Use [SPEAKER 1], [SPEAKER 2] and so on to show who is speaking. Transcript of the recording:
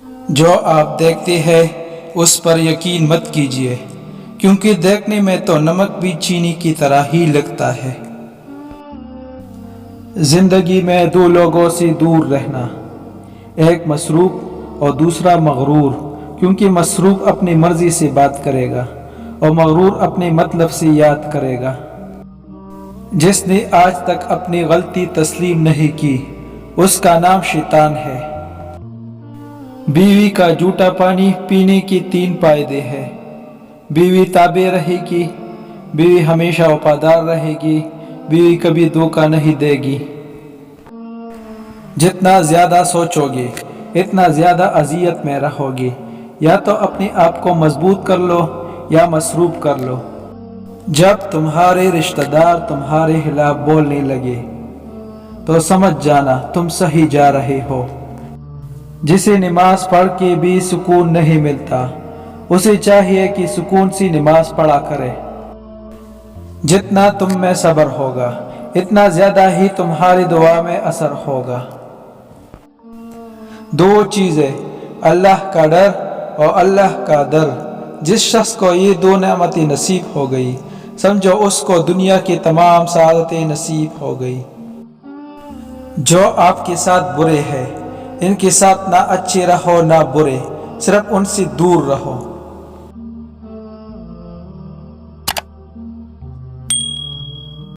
[SPEAKER 1] جو آپ دیکھتے ہیں اس پر یقین مت کیجیے، کیونکہ دیکھنے میں تو نمک بھی چینی کی طرح ہی لگتا ہے۔ زندگی میں دو لوگوں سے دور رہنا، ایک مسروق اور دوسرا مغرور، کیونکہ مسروق اپنی مرضی سے بات کرے گا اور مغرور اپنے مطلب سے یاد کرے گا۔ جس نے آج تک اپنی غلطی تسلیم نہیں کی اس کا نام شیطان ہے۔ بیوی کا جھوٹا پانی پینے کے 3 فائدے ہیں۔ بیوی تابع رہے گی، بیوی ہمیشہ وفادار رہے گی، بیوی کبھی دھوکہ نہیں دے گی۔ جتنا زیادہ سوچو گے اتنا زیادہ اذیت میں رہو گے۔ یا تو اپنے آپ کو مضبوط کر لو یا مصروف کر لو۔ جب تمہارے رشتہ دار تمہارے خلاف بولنے لگے تو سمجھ جانا تم صحیح جا رہے ہو۔ جسے نماز پڑھ کے بھی سکون نہیں ملتا اسے چاہیے کہ سکون سے نماز پڑھا کرے۔ جتنا تم میں صبر ہوگا اتنا زیادہ ہی تمہاری دعا میں اثر ہوگا۔ 2 چیزیں، اللہ کا ڈر اور اللہ کا در۔ جس شخص کو یہ 2 نعمتیں نصیب ہو گئی سمجھو اس کو دنیا کی تمام سعادتیں نصیب ہو گئی۔ جو آپ کے ساتھ برے ہیں ان کے ساتھ نہ اچھے رہو نہ برے، صرف ان سے دور رہو۔